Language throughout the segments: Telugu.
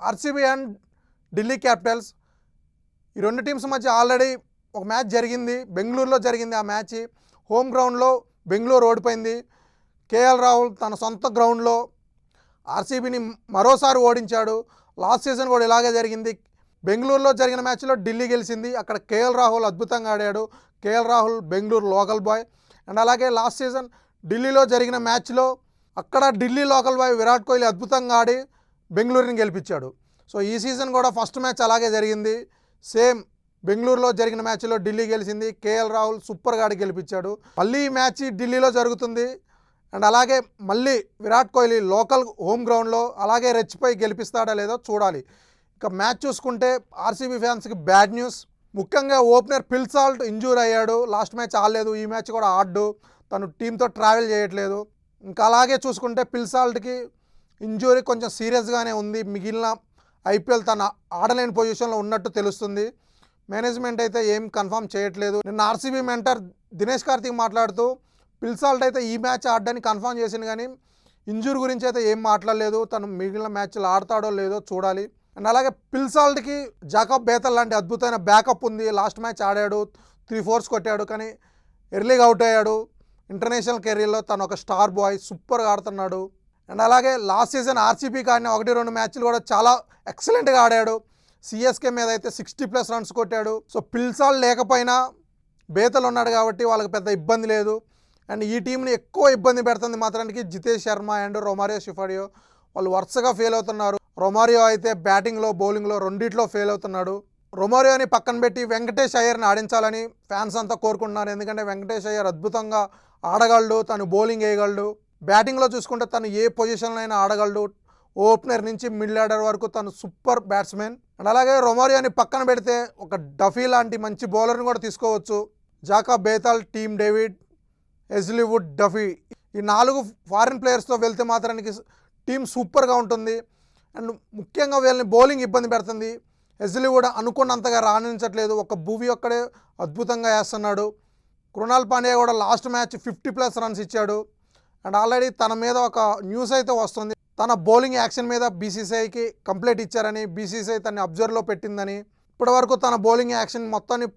ఆర్సీబీ అండ్ ఢిల్లీ క్యాపిటల్స్ ఈ రెండు టీమ్స్ మధ్య ఆల్రెడీ ఒక మ్యాచ్ జరిగింది. బెంగళూరులో జరిగింది. ఆ మ్యాచ్ హోమ్ గ్రౌండ్లో బెంగళూరు ఓడిపోయింది. కేఎల్ రాహుల్ తన సొంత గ్రౌండ్లో ఆర్సీబీని మరోసారి ఓడించాడు. లాస్ట్ సీజన్ కూడా ఇలాగే జరిగింది. బెంగళూరులో జరిగిన మ్యాచ్లో ఢిల్లీ గెలిచింది. అక్కడ కేఎల్ రాహుల్ అద్భుతంగా ఆడాడు. KL Rahul Bengaluru local boy. And అలాగే లాస్ట్ సీజన్ ఢిల్లీలో జరిగిన మ్యాచ్లో అక్కడ ఢిల్లీ లోకల్ బాయ్ విరాట్ కోహ్లీ అద్భుతంగా ఆడి బెంగళూరుని గెలిపించాడు. సో ఈ సీజన్ కూడా ఫస్ట్ మ్యాచ్ అలాగే జరిగింది. సేమ్ బెంగళూరులో జరిగిన మ్యాచ్లో ఢిల్లీ గెలిచింది. కేఎల్ రాహుల్ సూపర్గా ఆడి గెలిపించాడు. మళ్ళీ ఈ మ్యాచ్ ఢిల్లీలో జరుగుతుంది. అండ్ అలాగే మళ్ళీ విరాట్ కోహ్లీ లోకల్ హోమ్ గ్రౌండ్లో అలాగే రెచ్చిపోయి గెలిపిస్తాడా లేదో చూడాలి. ఇక మ్యాచ్ చూసుకుంటే ఆర్సీబీ ఫ్యాన్స్కి బ్యాడ్ న్యూస్. ముఖ్యంగా ఓపెనర్ ఫిల్ సాల్ట్ ఇంజూర్ అయ్యాడు. లాస్ట్ మ్యాచ్ ఆడలేదు. ఈ మ్యాచ్ కూడా ఆడ్డు. తను టీంతో ట్రావెల్ చేయట్లేదు. ఇంకా అలాగే చూసుకుంటే ఫిల్ సాల్ట్కి ఇంజూరీ కొంచెం సీరియస్గానే ఉంది. మిగిలిన ఐపీఎల్ తన ఆడలేని పొజిషన్లో ఉన్నట్టు తెలుస్తుంది. మేనేజ్మెంట్ అయితే ఏం కన్ఫర్మ్ చేయట్లేదు. నిన్న ఆర్సీబీ మెంటర్ దినేష్ కార్తిక్ మాట్లాడుతూ ఫిల్ సాల్ట్ అయితే ఈ మ్యాచ్ ఆడడానికి కన్ఫర్మ్ చేసింది, కానీ ఇంజూరీ గురించి అయితే ఏం మాట్లాడలేదు. తను మిగిలిన మ్యాచ్లు ఆడతాడో లేదో చూడాలి. అండ్ అలాగే ఫిల్ సాల్ట్కి జాకబ్ బేతల్ లాంటి అద్భుతమైన బ్యాకప్ ఉంది. లాస్ట్ మ్యాచ్ ఆడాడు, 3 4s కొట్టాడు, కానీ ఎర్లీగా అవుట్ అయ్యాడు. ఇంటర్నేషనల్ కెరీర్లో తను ఒక స్టార్ బాయ్, సూపర్గా ఆడుతున్నాడు. అండ్ అలాగే లాస్ట్ సీజన్ ఆర్సీబీకి ఆడిన 1-2 మ్యాచ్లు కూడా చాలా ఎక్సలెంట్గా ఆడాడు. సిఎస్కే మీద అయితే 60+ రన్స్ కొట్టాడు. సో ఫిల్ సాల్ట్ లేకపోయినా బేతల్ ఉన్నాడు కాబట్టి వాళ్ళకి పెద్ద ఇబ్బంది లేదు. అండ్ ఈ టీంని ఎక్కువ ఇబ్బంది పెడుతుంది మాత్రానికి జితేష్ శర్మ అండ్ రొమారియో షిఫాడియో. వాళ్ళు వరుసగా ఫెయిల్ అవుతున్నారు. రొమారియో అయితే బ్యాటింగ్లో బౌలింగ్లో రెండిట్లో ఫెయిల్ అవుతున్నాడు. రొమారియోని పక్కన పెట్టి వెంకటేష్ అయ్యర్ని ఆడించాలని ఫ్యాన్స్ అంతా కోరుకుంటున్నారు. ఎందుకంటే వెంకటేష్ అయ్యర్ అద్భుతంగా ఆడగలడు, తను బౌలింగ్ వేయగలడు. బ్యాటింగ్లో చూసుకుంటే తను ఏ పొజిషన్లో అయినా ఆడగలడు. ఓపెనర్ నుంచి మిడిల్ ఆర్డర్ వరకు తను సూపర్ బ్యాట్స్మెన్. అండ్ అలాగే రొమారియోని పక్కన పెడితే ఒక డఫీ లాంటి మంచి బౌలర్ని కూడా తీసుకోవచ్చు. Jacob Bethell, Tim David, Hazlewood, Duffy ఈ 4 ఫారిన్ ప్లేయర్స్తో వెళ్తే మాత్రానికి టీం సూపర్గా ఉంటుంది. అండ్ ముఖ్యంగా వీళ్ళని బౌలింగ్ ఇబ్బంది పెడుతుంది. హెజ్లీవుడ్ అనుకున్నంతగా రాణించట్లేదు. ఒక భూవి ఒక్కడే అద్భుతంగా వేస్తున్నాడు. కృణాల్ పాండ్యా కూడా లాస్ట్ మ్యాచ్ 50+ రన్స్ ఇచ్చాడు. అండ్ ఆల్రెడీ తన మీద ఒక న్యూస్ అయితే వస్తుంది. తన బౌలింగ్ యాక్షన్ మీద బీసీసీఐకి కంప్లైంట్ ఇచ్చారని, బీసీసీఐ తనని అబ్జర్వ్లో పెట్టిందని. ఇప్పటివరకు తన బౌలింగ్ యాక్షన్ మొత్తాన్ని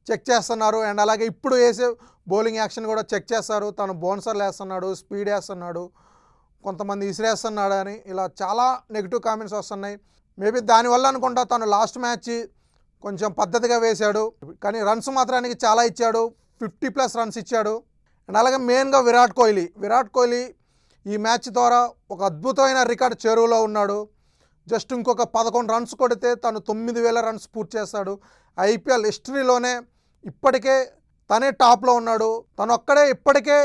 చెక్ చేస్తున్నారు. అండ్ అలాగే ఇప్పుడు వేసే బౌలింగ్ యాక్షన్ కూడా చెక్ చేస్తారు. తను బౌన్సర్లు వేస్తున్నాడు, స్పీడ్ వేస్తున్నాడు, కొంతమంది ఇసిరేస్తున్నాడు అని ఇలా చాలా నెగిటివ్ కామెంట్స్ వస్తున్నాయి. మేబీ దానివల్ల అనుకుంటా తను లాస్ట్ మ్యాచ్ కొంచెం పద్ధతిగా వేశాడు, కానీ రన్స్ మాత్రానికి చాలా ఇచ్చాడు. 50+ రన్స్ ఇచ్చాడు. అండ్ అలాగే మెయిన్గా విరాట్ కోహ్లీ ఈ మ్యాచ్ ద్వారా ఒక అద్భుతమైన రికార్డ్ చేరువలో ఉన్నాడు. జస్ట్ ఇంకొక 11 రన్స్ కొడితే తను 9000 రన్స్ పూర్తి చేస్తాడు. ఐపీఎల్ హిస్టరీలోనే ఇప్పటికే తనే టాప్లో ఉన్నాడు. తను ఒక్కడే ఇప్పటికే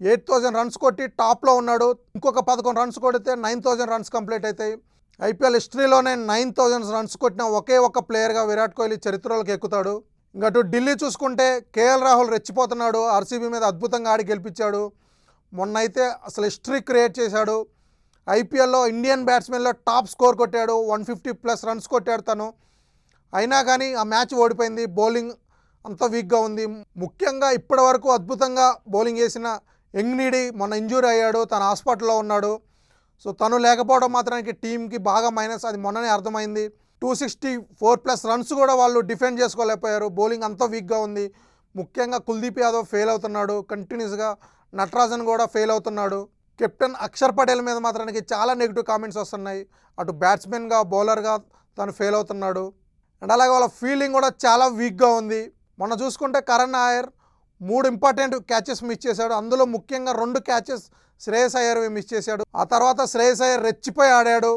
8000 రన్స్ కొట్టి టాప్లో ఉన్నాడు. ఇంకొక 11 రన్స్ కొడితే 9000 రన్స్ కంప్లీట్ అవుతాయి. ఐపీఎల్ హిస్టరీలోనే 9000 రన్స్ కొట్టిన ఒకే ఒక ప్లేయర్గా విరాట్ కోహ్లీ చరిత్రలోకి ఎక్కుతాడు. ఇంకా అటు ఢిల్లీ చూసుకుంటే కేఎల్ రాహుల్ రెచ్చిపోతున్నాడు. ఆర్సీబీ మీద అద్భుతంగా ఆడి గెలిపించాడు. మొన్న అయితే అసలు హిస్టరీ క్రియేట్ చేశాడు. ఐపీఎల్లో ఇండియన్ బ్యాట్స్మెన్లో టాప్ స్కోర్ కొట్టాడు. 150+ రన్స్ కొట్టాడు తను. అయినా కానీ ఆ మ్యాచ్ ఓడిపోయింది. బౌలింగ్ అంత వీక్గా ఉంది. ముఖ్యంగా ఇప్పటి వరకు అద్భుతంగా బౌలింగ్ వేసిన యంగ్నీడి మొన్న ఇంజూరీ అయ్యాడు, తన హాస్పిటల్లో ఉన్నాడు. సో తను లేకపోవడం మాత్రానికి టీంకి బాగా మైనస్. అది మొన్ననే అర్థమైంది. 264+ రన్స్ కూడా వాళ్ళు డిఫెండ్ చేసుకోలేకపోయారు. బౌలింగ్ అంత వీక్గా ఉంది. ముఖ్యంగా కుల్దీప్ యాదవ్ ఫెయిల్ అవుతున్నాడు కంటిన్యూస్గా. నటరాజన్ కూడా ఫెయిల్ అవుతున్నాడు. కెప్టెన్ అక్షర్ పటేల్ మీద మాత్రానికి చాలా నెగిటివ్ కామెంట్స్ వస్తున్నాయి. అటు బ్యాట్స్మెన్గా బౌలర్గా తను ఫెయిల్ అవుతున్నాడు. అండ్ అలాగే వాళ్ళ ఫీల్డింగ్ కూడా చాలా వీక్గా ఉంది. మొన్న చూసుకుంటే Karun Nair 3 important catches miss చేశాడు. అందులో ముఖ్యంగా 2 క్యాచెస్ శ్రేయస్ అయ్యర్వి మిస్ చేశాడు. ఆ తర్వాత శ్రేయస్ అయ్యర్ రెచ్చిపోయి ఆడాడు.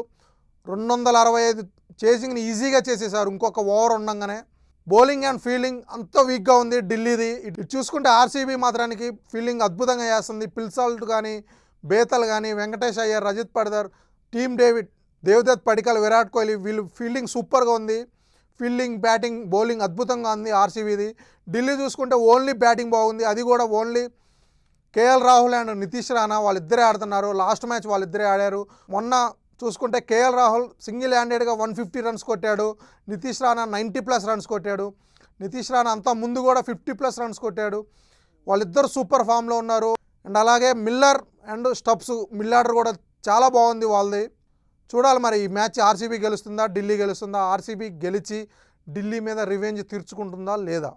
265 చేసింగ్ని ఈజీగా చేసేశారు ఇంకొక ఓవర్ ఉండగానే. బౌలింగ్ అండ్ ఫీల్డింగ్ అంత వీక్గా ఉంది ఢిల్లీది. ఇటు చూసుకుంటే ఆర్సీబీ మాత్రానికి ఫీల్డింగ్ అద్భుతంగా చేస్తుంది. ఫిల్ సాల్ట్ కానీ, బేతల్ కానీ, వెంకటేష్ అయ్యర్, రజిత్ పడిదార్, టీమ్ డేవిడ్, దేవదత్ పడికల్, విరాట్ కోహ్లీ వీళ్ళు ఫీల్డింగ్ సూపర్గా ఉంది. ఫీల్డింగ్, బ్యాటింగ్, బౌలింగ్ అద్భుతంగా ఉంది ఆర్సీబీది. ఢిల్లీ చూసుకుంటే ఓన్లీ బ్యాటింగ్ బాగుంది. అది కూడా only KL Rahul and Nitish Rana వాళ్ళిద్దరే ఆడుతున్నారు. లాస్ట్ మ్యాచ్ వాళ్ళిద్దరే ఆడారు. మొన్న చూసుకుంటే కేఎల్ రాహుల్ సింగిల్ హ్యాండెడ్గా 150 రన్స్ కొట్టాడు. నితీష్ రాణా 90+ రన్స్ కొట్టాడు. నితీష్ రాణా అంతా ముందు కూడా 50+ రన్స్ కొట్టాడు. వాళ్ళిద్దరు సూపర్ ఫామ్లో ఉన్నారు. అండ్ అలాగే Miller and Stubbs middle order కూడా చాలా బాగుంది వాళ్ళది. చూడాలి మరి ఈ మ్యాచ్ ఆర్సీబీ గెలుస్తుందా ఢిల్లీ గెలుస్తుందా, ఆర్సీబీ గెలిచి ఢిల్లీ మీద రివెంజ్ తీర్చుకుంటుందా లేదా.